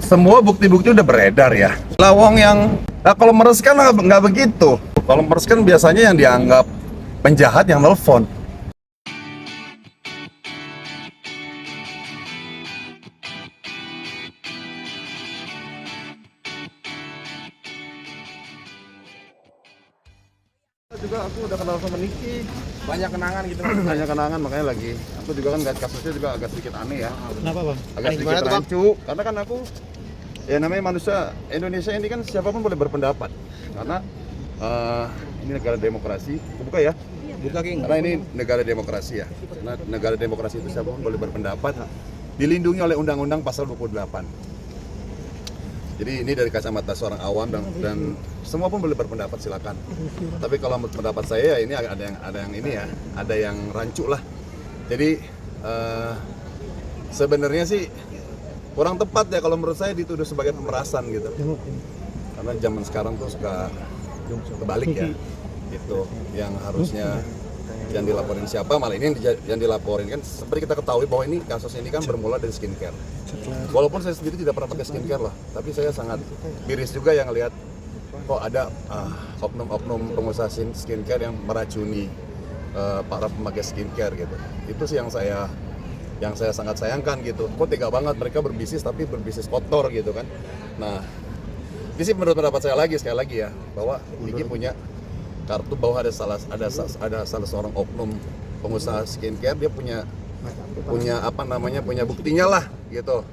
semua bukti-bukti udah beredar ya. Lawong yang kalau meres kan nggak begitu. Kalau meres kan biasanya yang dianggap penjahat yang nelfon. Juga aku udah kenal sama Niki, Banyak kenangan gitu. banyak kenangan, makanya lagi aku juga kan lihat kasusnya juga agak sedikit aneh ya, Kenapa bang? agak sedikit gimana tuh, Bang? rancu karena kan aku ya namanya manusia Indonesia ini kan siapapun boleh berpendapat karena ini negara demokrasi. Aku buka ya, Buka King. karena ini negara demokrasi ya, karena negara demokrasi itu siapapun boleh berpendapat, dilindungi oleh undang-undang pasal 28. Jadi ini dari kacamata seorang awam dan semua pun boleh berpendapat, silakan. Tapi kalau menurut pendapat saya ya ini ada yang ini ya, ada yang rancu lah. Jadi sebenarnya sih kurang tepat ya kalau menurut saya dituduh sebagai pemerasan gitu. Karena zaman sekarang tuh suka kebalik ya. Itu yang harusnya yang dilaporin siapa, malah ini yang dilaporin kan seperti kita ketahui bahwa ini kasus ini kan bermula dari skincare. Walaupun saya sendiri tidak pernah pakai skincare lah, tapi saya sangat miris juga yang lihat kok ada oknum-oknum pengusaha skincare yang meracuni para pemakai skincare gitu. Itu sih yang saya sangat sayangkan gitu. Kok tega banget mereka berbisnis tapi berbisnis kotor gitu kan. Nah, ini sih menurut pendapat saya sekali lagi ya, bahwa Niki punya kartu bahwa ada salah seorang oknum pengusaha skincare, dia punya punya buktinya lah gitu.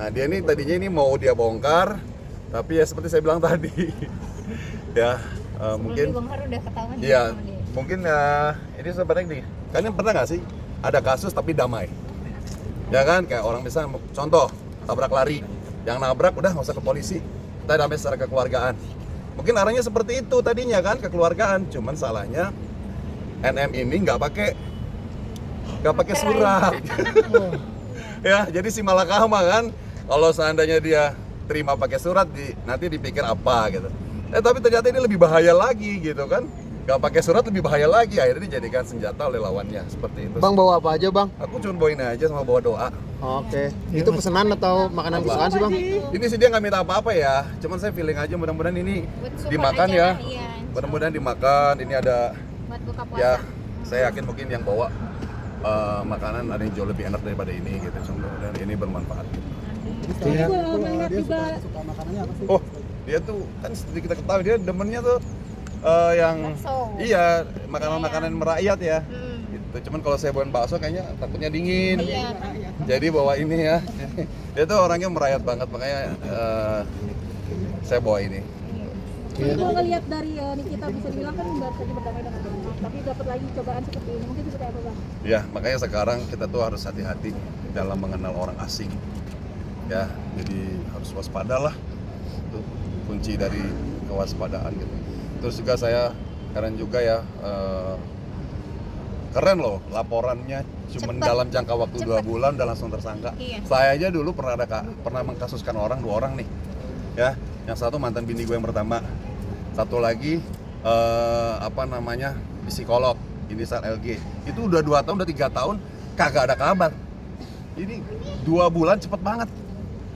Nah dia ini tadinya ini mau dia bongkar, tapi ya seperti saya bilang tadi ya mungkin dibongkar udah ketahuan ya sama dia. mungkin ini sebenarnya nih, kalian pernah nggak sih ada kasus tapi damai ya kan, kayak orang misalnya contoh tabrak lari, yang nabrak udah nggak usah ke polisi, kita damai secara kekeluargaan. Mungkin arahnya seperti itu tadinya kan, kekeluargaan. Cuman salahnya NM ini nggak pakai surat. Ya, jadi si malakama kan, kalau seandainya dia terima pakai surat nanti dipikir apa gitu. Tapi ternyata ini lebih bahaya lagi gitu kan. Nggak pakai surat lebih bahaya lagi, akhirnya dijadikan senjata oleh lawannya seperti itu. Bang bawa apa aja bang? Aku cuma bawain aja sama bawa doa. Oke. Itu pesanan atau makanan kesukaan sih bang? Ini sih dia nggak minta apa-apa ya, cuman saya feeling aja mudah-mudahan ini Buat support dimakan aja, ya. iya. Mudah-mudahan dimakan. Ini ada Buat buka puasa. ya, saya yakin mungkin yang bawa makanan ada yang jauh lebih enak daripada ini gitu, contoh, dan ini bermanfaat. Oh, dia tuh kan seperti kita ketahui dia demennya tuh yang Bakso. iya makanan-makanan merakyat ya. Hmm. Gitu. Cuman kalau saya bawain bakso kayaknya takutnya dingin. Iya kan? Jadi bawa ini ya. Dia tuh orangnya merayat banget, makanya saya bawa ini. Kalau ngelihat dari Nikita bisa dibilang kan baru saja berdamai dengan Allah, tapi dapat lagi cobaan seperti ini, mungkin seperti apa bang? Ya, makanya sekarang kita tuh harus hati-hati dalam mengenal orang asing. Ya, jadi harus waspada lah. Itu kunci dari kewaspadaan gitu. Terus juga saya keren juga ya, keren loh laporannya cuma Cepet. dalam jangka waktu 2 Cepet. bulan udah langsung tersangka. Iya. Saya aja dulu pernah mengkasuskan 2 orang nih. Ya, yang satu mantan bini gue yang pertama. Satu lagi psikolog inisial LG. Itu udah 2 tahun, udah 3 tahun kagak ada kabar. Ini 2 bulan cepet banget.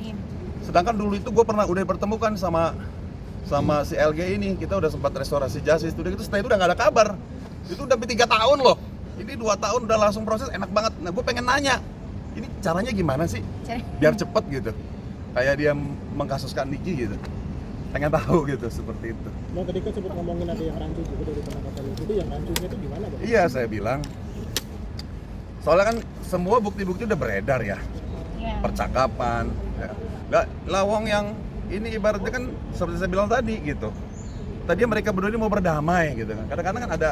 Iya. Sedangkan dulu itu gue udah bertemukan sama si LG ini, kita udah sempat restorasi justice, udah gitu setelah itu udah nggak ada kabar. Itu udah 3 tahun loh. Ini 2 tahun udah langsung proses, enak banget. Nah gue pengen nanya, ini caranya gimana sih biar cepet gitu, kayak dia mengkasuskan Niki gitu. Pengen tahu gitu, seperti itu. Bang tadi kan sempat ngomongin ada yang rancu juga dari penangkapan itu yang rancunya itu gimana bang? Iya, saya bilang soalnya kan semua bukti-bukti udah beredar ya, Iya. percakapan ya. Nggak, lawong yang ini ibaratnya kan seperti saya bilang tadi gitu, tadi mereka berdua ini mau berdamai gitu kan, kadang-kadang kan ada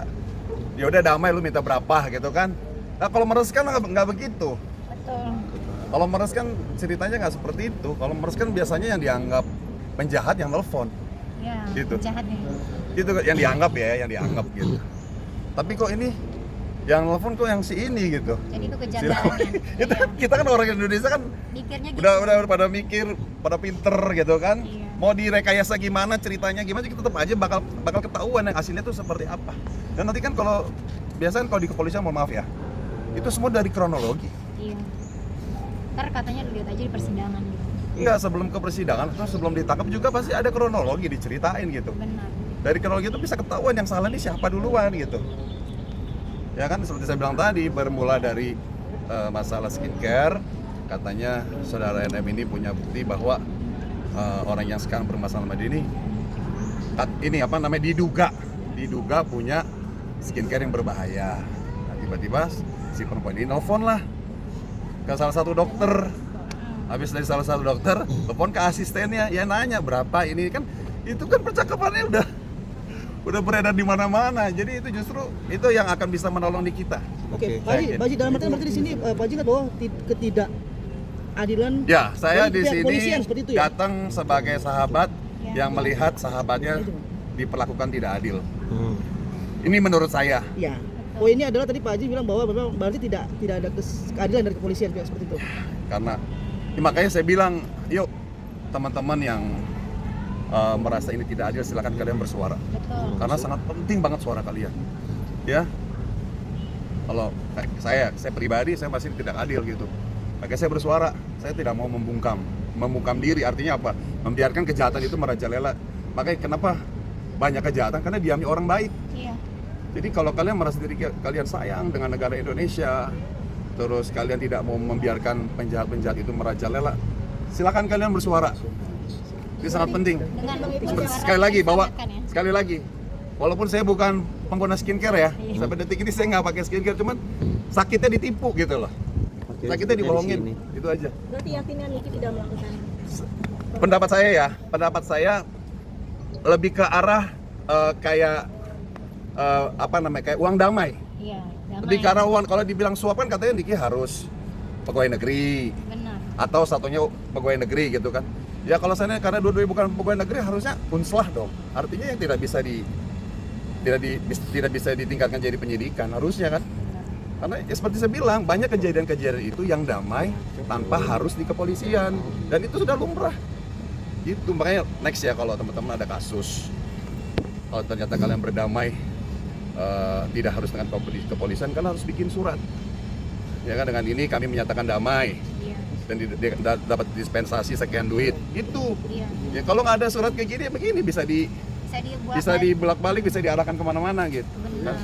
ya udah damai, lu minta berapa gitu kan. Nah kalau meres kan nggak begitu. Betul. Kalau meres kan ceritanya nggak seperti itu. Kalau meres kan biasanya yang dianggap penjahat yang nelfon Iya. Gitu. Jahat nih. gitu, yang dianggap gitu. Tapi kok ini yang nelfon kok yang si ini gitu. Jadi itu Si kejanggalan. Lawi. Kita kan orang Indonesia kan Mikirnya gitu. udah pada mikir, pada pinter gitu kan. Iya. Mau direkayasa gimana, ceritanya gimana, kita tetap aja bakal ketahuan yang aslinya tuh seperti apa. Dan nanti kan kalau biasanya kalau di kepolisian, mohon maaf ya, itu semua dari kronologi. Iya. Ntar katanya dilihat aja di persidangan gitu. Enggak, sebelum ke persidangan, terus sebelum ditangkap juga pasti ada kronologi diceritain gitu. Benar. Dari kronologi itu bisa ketahuan yang salah ini siapa duluan gitu. Ya kan, seperti saya bilang tadi, bermula dari masalah skincare, katanya saudara NM ini punya bukti bahwa orang yang sekarang bermasalah sama dia ini apa namanya, diduga punya skincare yang berbahaya. Nah, tiba-tiba si perempuan ini nelfon lah ke salah satu dokter. Habis dari salah satu dokter, telepon ke asistennya, ya nanya berapa ini kan, itu kan percakapannya udah beredar di mana-mana. Jadi itu justru itu yang akan bisa menolong di kita. Oke, Pak Haji, dalam artian berarti di sini Pak Haji bahwa ketidakadilan. Ya, saya dari di pihak sini kepolisian seperti itu ya? datang sebagai sahabat yang melihat sahabatnya diperlakukan tidak adil. Ini menurut saya. Ya. Poinnya adalah tadi Pak Haji bilang bahwa memang berarti tidak ada keadilan dari kepolisian pihak seperti itu. Karena ya makanya saya bilang, yuk teman-teman yang merasa ini tidak adil, silakan kalian bersuara. Betul. Karena sangat penting banget suara kalian. Ya. Kalau saya pribadi saya masih tidak adil gitu. Makanya saya bersuara. Saya tidak mau membungkam diri. Artinya apa? Membiarkan kejahatan itu merajalela. Makanya kenapa banyak kejahatan? Karena diami orang baik. Iya. Jadi kalau kalian merasa diri kalian sayang dengan negara Indonesia, terus kalian tidak mau membiarkan penjahat-penjahat itu merajalela, silakan kalian bersuara. Ini sangat penting. Dengan Sekali lagi bahwa ya. sekali lagi, walaupun saya bukan pengguna skincare ya, sampai detik ini saya nggak pakai skincare, cuman sakitnya ditipu gitu loh. Sakitnya dibohongin, itu aja. Berarti yakinnya Niki tidak melakukan. Pendapat saya lebih ke arah kayak kayak uang damai. Iya. Damai. Lebih ke arah uang. Kalau dibilang suap kan katanya Niki harus pegawai negeri Benar. atau satunya pegawai negeri gitu kan. Ya kalau saya karena dua-duanya bukan pegawai negeri, harusnya unslah dong. Artinya yang tidak bisa ditingkatkan jadi penyidikan harusnya kan. Karena ya seperti saya bilang, banyak kejadian-kejadian itu yang damai tanpa harus di kepolisian, dan itu sudah lumrah. Gitu, makanya next ya kalau teman-teman ada kasus, kalau ternyata kalian berdamai, tidak harus dengan kepolisian, kalian harus bikin surat. Ya kan, dengan ini kami menyatakan damai Iya. dan dapat dispensasi sekian duit. Itu. Iya. Ya kalau nggak ada surat kayak gini, ya begini bisa Bisa dibuat dibolak-balik, bisa diarahkan kemana-mana gitu. Benar.